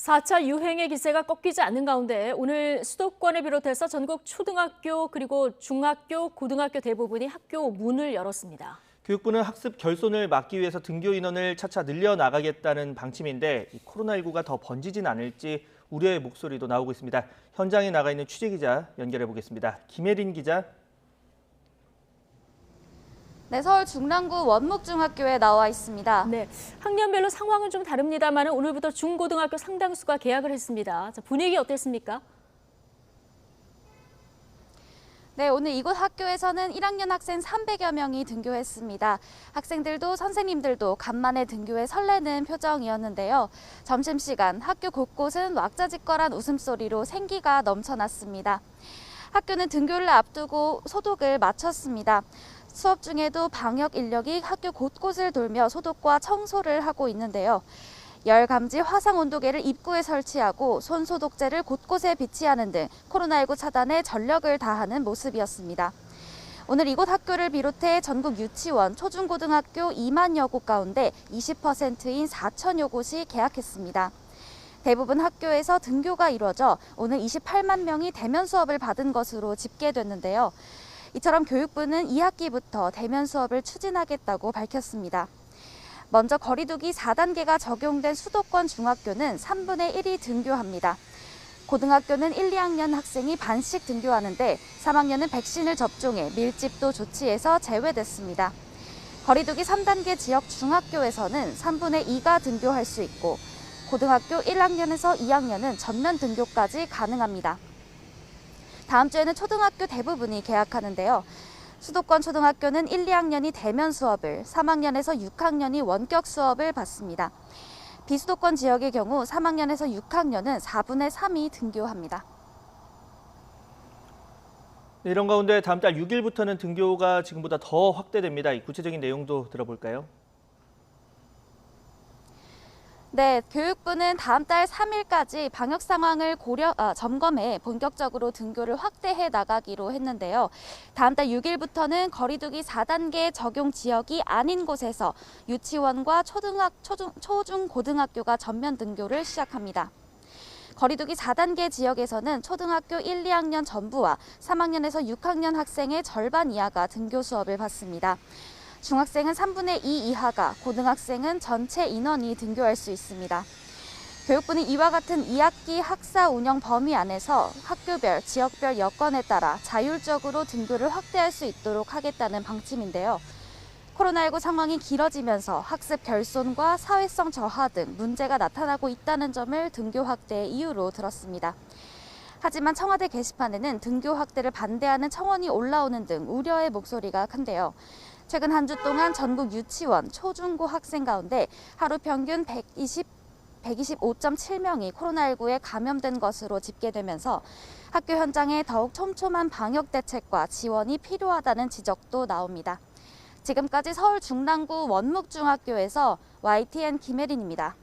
4차 유행의 기세가 꺾이지 않는 가운데 오늘 수도권을 비롯해서 전국 초등학교 그리고 중학교, 고등학교 대부분이 학교 문을 열었습니다. 교육부는 학습 결손을 막기 위해서 등교 인원을 차차 늘려나가겠다는 방침인데 코로나19가 더 번지진 않을지 우려의 목소리도 나오고 있습니다. 현장에 나가 있는 취재기자 연결해 보겠습니다. 김혜린 기자. 네, 서울 중랑구 원묵중학교에 나와 있습니다. 네, 학년별로 상황은 좀 다릅니다만 오늘부터 중고등학교 상당수가 개학을 했습니다. 자, 분위기 어땠습니까? 네, 오늘 이곳 학교에서는 1학년 학생 300여 명이 등교했습니다. 학생들도 선생님들도 간만에 등교에 설레는 표정이었는데요. 점심시간 학교 곳곳은 왁자지껄한 웃음소리로 생기가 넘쳐났습니다. 학교는 등교를 앞두고 소독을 마쳤습니다. 수업 중에도 방역 인력이 학교 곳곳을 돌며 소독과 청소를 하고 있는데요. 열 감지 화상 온도계를 입구에 설치하고 손 소독제를 곳곳에 비치하는 등 코로나19 차단에 전력을 다하는 모습이었습니다. 오늘 이곳 학교를 비롯해 전국 유치원, 초중고등학교 2만여 곳 가운데 20%인 4천여 곳이 개학했습니다. 대부분 학교에서 등교가 이루어져 오늘 28만 명이 대면 수업을 받은 것으로 집계됐는데요. 이처럼 교육부는 2학기부터 대면 수업을 추진하겠다고 밝혔습니다. 먼저 거리두기 4단계가 적용된 수도권 중학교는 3분의 1이 등교합니다. 고등학교는 1, 2학년 학생이 반씩 등교하는데 3학년은 백신을 접종해 밀집도 조치에서 제외됐습니다. 거리두기 3단계 지역 중학교에서는 3분의 2가 등교할 수 있고 고등학교 1학년에서 2학년은 전면 등교까지 가능합니다. 다음 주에는 초등학교 대부분이 개학하는데요. 수도권 초등학교는 1, 2학년이 대면 수업을, 3학년에서 6학년이 원격 수업을 받습니다. 비수도권 지역의 경우 3학년에서 6학년은 4분의 3이 등교합니다. 이런 가운데 다음 달 6일부터는 등교가 지금보다 더 확대됩니다. 이 구체적인 내용도 들어볼까요? 네, 교육부는 다음 달 3일까지 방역 상황을 점검해 본격적으로 등교를 확대해 나가기로 했는데요. 다음 달 6일부터는 거리두기 4단계 적용 지역이 아닌 곳에서 유치원과 초중, 고등학교가 전면 등교를 시작합니다. 거리두기 4단계 지역에서는 초등학교 1, 2학년 전부와 3학년에서 6학년 학생의 절반 이하가 등교 수업을 받습니다. 중학생은 3분의 2 이하가, 고등학생은 전체 인원이 등교할 수 있습니다. 교육부는 이와 같은 2학기 학사 운영 범위 안에서 학교별, 지역별 여건에 따라 자율적으로 등교를 확대할 수 있도록 하겠다는 방침인데요. 코로나19 상황이 길어지면서 학습 결손과 사회성 저하 등 문제가 나타나고 있다는 점을 등교 확대의 이유로 들었습니다. 하지만 청와대 게시판에는 등교 확대를 반대하는 청원이 올라오는 등 우려의 목소리가 큰데요. 최근 한 주 동안 전국 유치원, 초중고 학생 가운데 하루 평균 125.7명이 코로나19에 감염된 것으로 집계되면서 학교 현장에 더욱 촘촘한 방역 대책과 지원이 필요하다는 지적도 나옵니다. 지금까지 서울 중랑구 원묵중학교에서 YTN 김혜린입니다.